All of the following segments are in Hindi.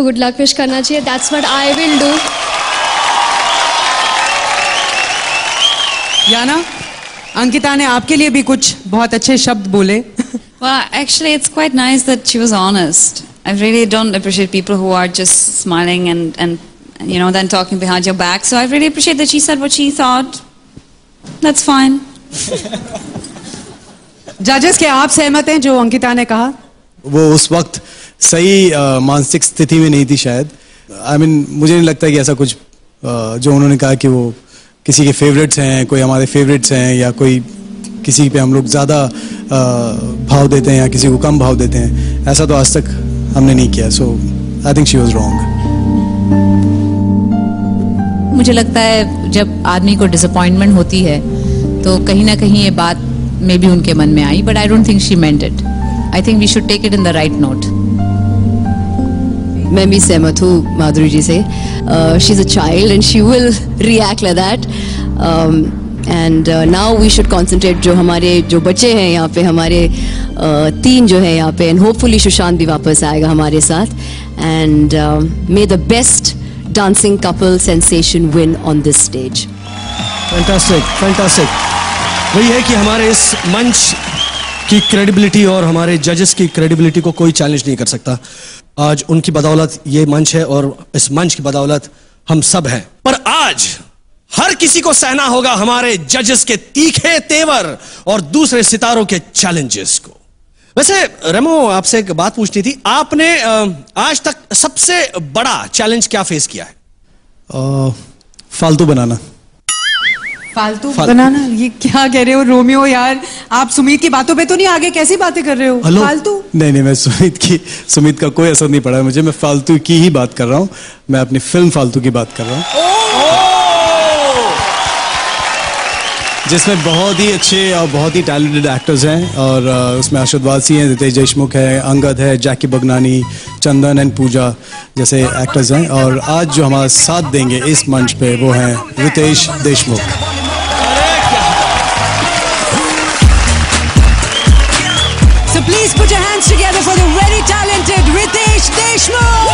गुड लक विश करना चाहिए, that's what I will do. Yana, Ankita ने आपके लिए भी कुछ बहुत अच्छे शब्द बोले। Well, actually, it's quite nice that she was honest. I really don't appreciate people who are just smiling and you know, then talking behind your back. So I really appreciate that she said what she thought. That's fine. जजेस, क्या आप सहमत हैं जो अंकिता ने कहा? वो उस वक्त सही मानसिक स्थिति में नहीं थी शायद। I mean, मुझे नहीं लगता कि ऐसा कुछ जो उन्होंने कहा कि वो किसी के फेवरेट्स हैं, कोई हमारे फेवरेट्स हैं, या कोई किसी पे हम लोग ज़्यादा भाव देते हैं या किसी को कम भाव देते हैं, ऐसा तो आज तक हमने नहीं किया। So I think she was wrong. मुझे लगता है जब आदमी को डिसअपॉइंटमेंट होती है तो कहीं ना कहीं ये बात मे भी उनके मन में आई, but I don't think she meant it. I think we should take it in the right note. मैं भी सहमत हूँ माधुरी जी से। She is a child and she will react like that. And now we should concentrate, जो बच्चे हैं यहाँ पे, हमारे 3 जो है यहाँ पे, एंड होपफुली सुशांत भी वापस आएगा हमारे साथ। And may the best dancing couple sensation win on this stage. Fantastic, fantastic. वही है कि हमारे इस मंच की क्रेडिबिलिटी और हमारे जजेस की क्रेडिबिलिटी को कोई चैलेंज नहीं कर सकता। आज उनकी बदौलत ये मंच है और इस मंच की बदौलत हम सब हैं। पर आज हर किसी को सहना होगा हमारे जजेस के तीखे तेवर और दूसरे सितारों के चैलेंजेस को। वैसे रेमो, आपसे एक बात पूछनी थी। आपने आज तक सबसे बड़ा चैलेंज क्या फेस किया है? फालतू बनाना। फालतू बनाना? ये क्या कह रहे हो रोमियो यार, आप सुमित की बातों पे तो नहीं आगे, कैसी बातें कर रहे हो? फालतू? नहीं, मैं सुमित का कोई असर नहीं पड़ा मुझे। मैं फालतू की ही बात कर रहा हूँ। मैं अपनी फिल्म फालतू की बात कर रहा हूँ, जिसमें बहुत ही अच्छे और बहुत ही टैलेंटेड एक्टर्स हैं। और उसमें अरशद वारसी हैं, रितेश देशमुख है, अंगद है, जैकी बगनानी, चंदन एंड पूजा जैसे एक्टर्स हैं। और आज जो हमारा साथ देंगे इस मंच पे वो हैं Ritesh Deshmukh. So please put your hands together for the very talented Ritesh Deshmukh.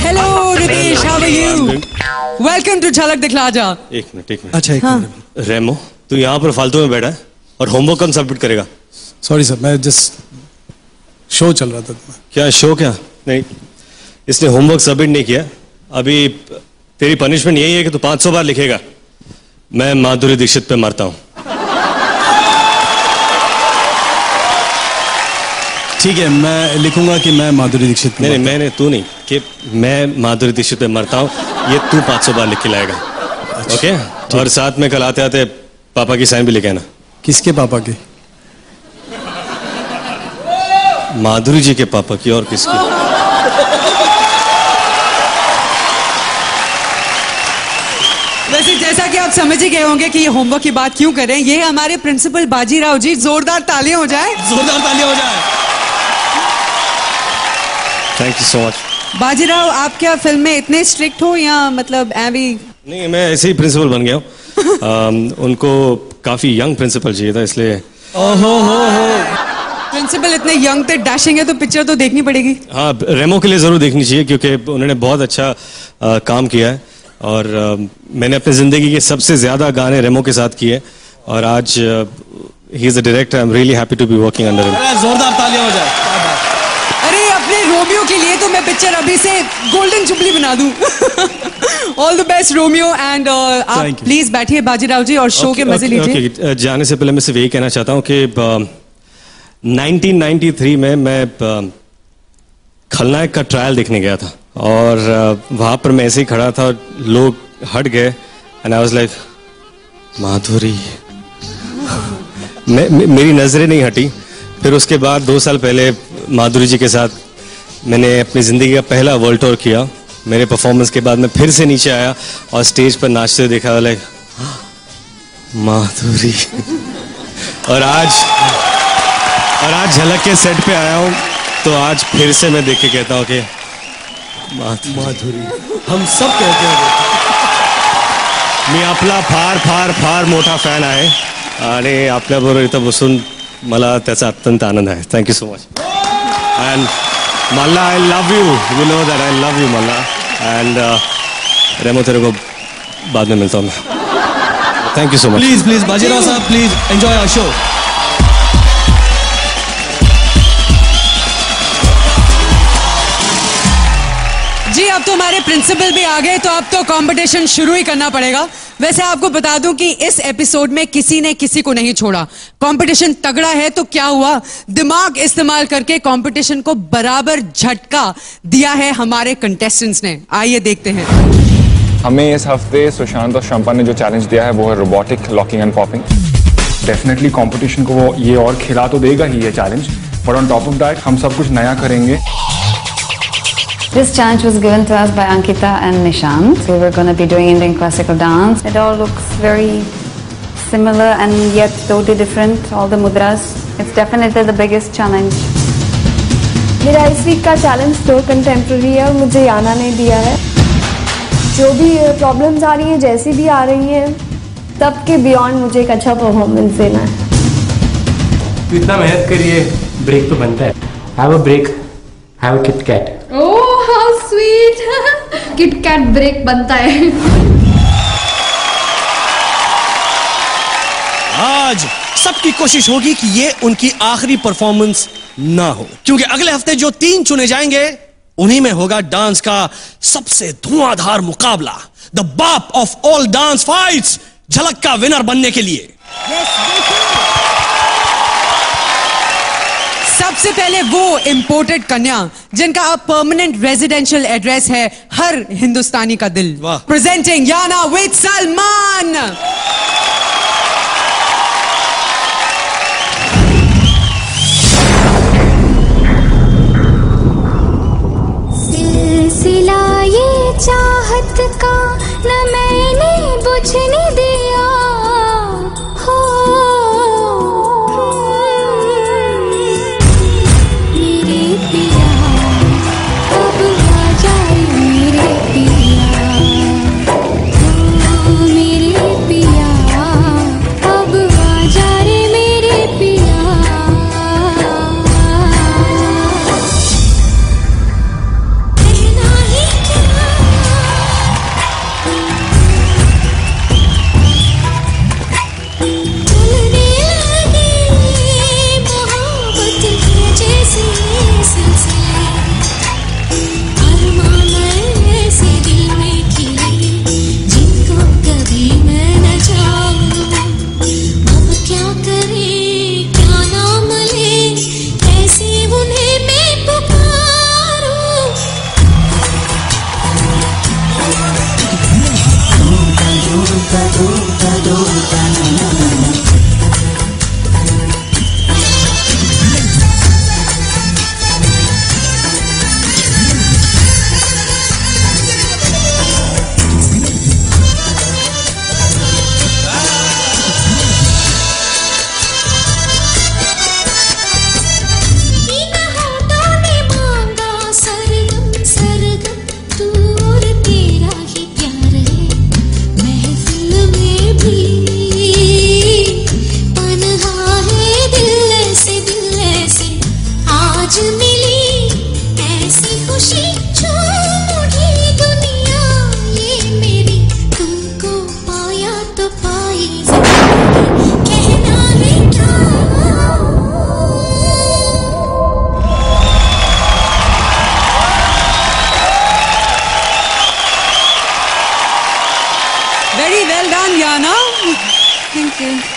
Hello Ritesh, how are you? Welcome to झलक दिखला जा। एक मिनट। अच्छा, एक मिनट। रेमो, तू यहाँ पर फालतू में बैठा है और होमवर्क कब सबमिट करेगा? सॉरी सर, मैं जस्ट शो चल रहा था। क्या शो? क्या नहीं, इसने होमवर्क सबमिट नहीं किया। अभी तेरी पनिशमेंट यही है कि तू 500 बार लिखेगा मैं माधुरी दीक्षित पे मरता हूँ। ठीक है, मैं लिखूंगा कि मैं माधुरी दीक्षित। नहीं, तू नहीं, कि मैं माधुरी दीक्षित पे मरता हूँ, ये तू 500 बार लिख के लाएगा। अच्छा, ओके? और साथ में कल आते आते पापा की साइन भी लिखे आना। किसके पापा की? माधुरी जी के पापा की। और किसकी? वैसे जैसा कि आप समझ ही गए होंगे कि ये होमवर्क की बात क्यों करें, ये हमारे प्रिंसिपल बाजीराव जी। जोरदार तालियां हो जाए, जोरदार तालियां हो जाए। Thank you so much. Bajirao, आप क्या फिल्म में इतने स्ट्रिक्ट हो या मतलब एवी? नहीं, मैं ऐसे ही प्रिंसिपल बन गया हूँ। उनको काफी यंग प्रिंसिपल चाहिए था, इसलिए। प्रिंसिपल इतने यंग थे, डैशिंग है, तो पिक्चर तो देखनी पड़ेगी। हाँ, रेमो के लिए जरूर देखनी चाहिए क्योंकि उन्होंने बहुत अच्छा काम किया है। और मैंने अपनी जिंदगी के सबसे ज्यादा गाने रेमो के साथ किए और आज ही is a director. I am really happy to be working under him. जोरदार तालियां हो जाए। अरे अपने रोमियो के लिए तो मैं पिक्चर अभी से गोल्डन जुबली बना दूं। All the best Romeo. And आप प्लीज बैठिए बाजीराव जी और शो के मजे लीजिए। जाने से पहले मैं सिर्फ यही कहना चाहता हूँ कि 1993 में मैं खलनायक का ट्रायल देखने गया था और वहां पर मैं ऐसे ही खड़ा था और लोग हट गए एंड आई वाज लाइक माधुरी। मेरी नजरें नहीं हटी। फिर उसके बाद 2 साल पहले माधुरी जी के साथ मैंने अपनी जिंदगी का पहला वर्ल्ड टूर किया। मेरे परफॉर्मेंस के बाद मैं फिर से नीचे आया और स्टेज पर नाचते हुए देखा, लाइक माधुरी। और आज झलक के सेट पे आया हूँ तो आज फिर से मैं देख के कहता हूँ कि माधुरी। हम सब कहते हैं। मी आपला फार फार फार मोठा फॅन आहे आणि आपल्याबरोबर इथं बसून मला त्याचा अत्यंत आनंद आहे. Thank you so much. And Malla, I love you. You know that I love you Malla. And Remo तेरे को बाद में मिलता हूँ मैं. Thank you so much. Please please Bajirao sahab, please enjoy our show. जी अब तो हमारे प्रिंसिपल भी आ गए, तो अब तो कंपटीशन शुरू ही करना पड़ेगा. वैसे आपको बता दूं कि इस एपिसोड में किसी ने किसी को नहीं छोड़ा. कंपटीशन तगड़ा है तो क्या हुआ, दिमाग इस्तेमाल करके कंपटीशन को बराबर झटका दिया है हमारे कंटेस्टेंट्स ने. आइए देखते हैं. हमें इस हफ्ते सुशांत और शंपा ने जो चैलेंज दिया है वो है robotic locking and popping. Definitely competition को वो ये और खिला तो देगा ही ये challenge, but on top of that हम सब कुछ नया करेंगे. This challenge was given to us by Ankita and Nishant. We were going to be doing Indian classical dance. It all looks very similar and yet totally different. All the mudras. It's definitely the biggest challenge. मेरा इस वीक का चैलेंज तो कंटेम्प्रेरी है और मुझे याना ने दिया है. जो भी प्रॉब्लम्स आ रही हैं, जैसी भी आ रही हैं, तब के बियॉन्ड मुझे एक अच्छा परफॉर्मेंस देना है. इतना मेहनत करिए, ब्रेक तो बनता है. Have a break, have a Kit Kat. Oh how sweet. Kit Kat break बनता है. आज सबकी कोशिश होगी कि ये उनकी आखिरी परफॉर्मेंस ना हो, क्योंकि अगले हफ्ते जो 3 चुने जाएंगे उन्हीं में होगा डांस का सबसे धुआंधार मुकाबला. द बाप ऑफ ऑल डांस फाइट्स, झलक का विनर बनने के लिए. सबसे पहले वो इंपोर्टेड कन्या जिनका अब परमानेंट रेजिडेंशियल एड्रेस है हर हिंदुस्तानी का दिल. Presenting Yana with Salman. सिलसिला ये चाहत का न मैंने बुझने दिया हो.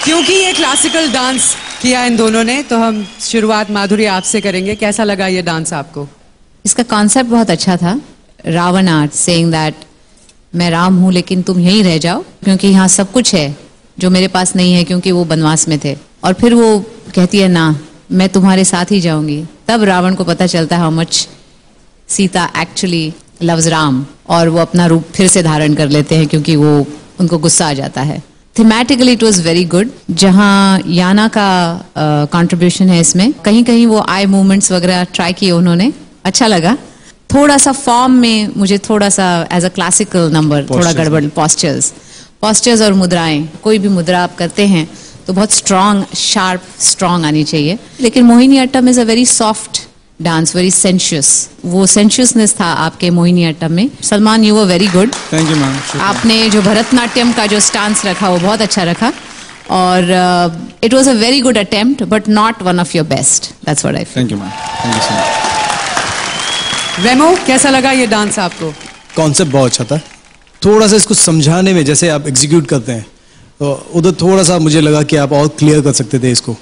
क्योंकि ये क्लासिकल डांस किया इन दोनों ने, तो हम शुरुआत माधुरी आपसे करेंगे. कैसा लगा ये डांस आपको? इसका कॉन्सेप्ट बहुत अच्छा था. रावण आर्ट सेइंग दैट मैं राम हूं लेकिन तुम यहीं रह जाओ, क्योंकि यहाँ सब कुछ है जो मेरे पास नहीं है, क्योंकि वो बनवास में थे. और फिर वो कहती है ना, मैं तुम्हारे साथ ही जाऊंगी. तब रावण को पता चलता है how much Sita actually loves Ram, और वो अपना रूप फिर से धारण कर लेते हैं क्योंकि वो उनको गुस्सा आ जाता है. Thematically it was very good. जहाँ याना का कंट्रीब्यूशन है इसमें, कहीं कहीं वो आई मूवमेंट्स वगैरह ट्राई किए उन्होंने, अच्छा लगा. थोड़ा सा फॉर्म में मुझे थोड़ा सा एज अ क्लासिकल नंबर थोड़ा गड़बड़. पॉस्चर्स और मुद्राएं, कोई भी मुद्रा आप करते हैं तो बहुत स्ट्रांग, शार्प, स्ट्रांग आनी चाहिए। लेकिन Mohiniyattam is a very soft dance, very sensuous. वो सेंशुअसनेस था आपके मोहिनीअट्टम में। Salman, you were very good. Thank you ma'am. आपने जो भरतनाट्यम का जो स्टांस रखा वो बहुत अच्छा रखा, और it was a very good attempt but not one of your best. That's what I feel. Thank you ma'am. Thank you so much. Remo, कैसा लगा ये डांस आपको? कॉन्सेप्ट बहुत अच्छा था। थोड़ा सा इसको समझाने में, जैसे आप एग्जीक्यूट करते हैं तो उधर थोड़ा सा मुझे लगा कि आप और क्लियर कर सकते थे इसको,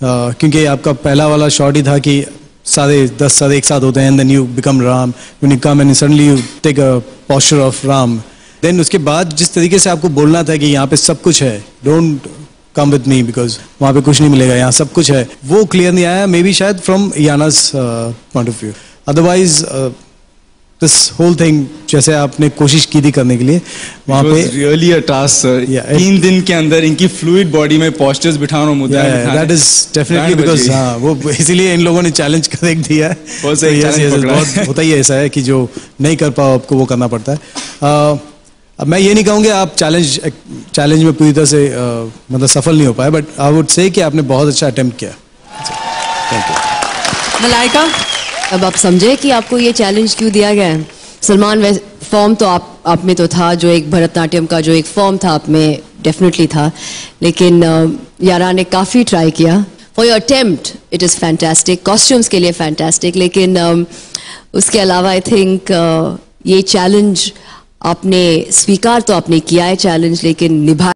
क्योंकि आपका पहला वाला शॉट ही था कि सारे 10 सारे एक साथ होते हैं, then you become Ram, when you come and suddenly you take a posture of Ram. Then उसके बाद जिस तरीके से आपको बोलना था कि यहाँ पे सब कुछ है, don't come with me because वहाँ पे कुछ नहीं मिलेगा, यहाँ सब कुछ है, वो क्लियर नहीं आया। मे बी शायद from Yana's point of view. Otherwise this whole thing, जैसे आपने कोशिश की थी करने के लिए वहाँ पे, रियली अ टास्क सर। 3 दिन के अंदर इनकी फ्लूइड बॉडी में पोस्चर्स बिठाना, मुद्राएं बिठाना, दैट इज डेफिनेटली बिकॉज हाँ, वो इसीलिए इन लोगों ने चैलेंज कर एक दिया है। बहुत होता ही ऐसा है कि जो नहीं कर पाओ आपको वो करना पड़ता है। अब मैं ये नहीं कहूँगी आप चैलेंज में पूरी तरह से मतलब सफल नहीं हो पाए, बट आई वुड से कि आपने बहुत अच्छा अटेम्प्ट किया। Thank you. मलाइका, अब आप समझे कि आपको ये चैलेंज क्यों दिया गया है। सलमान, फॉर्म तो आप में तो था, जो एक भरतनाट्यम का जो एक फॉर्म था आप में डेफिनेटली था, लेकिन यारा ने काफ़ी ट्राई किया। For your attempt it is fantastic, costumes के लिए फैंटास्टिक, लेकिन उसके अलावा आई थिंक ये चैलेंज आपने स्वीकार तो आपने किया है चैलेंज, लेकिन निभा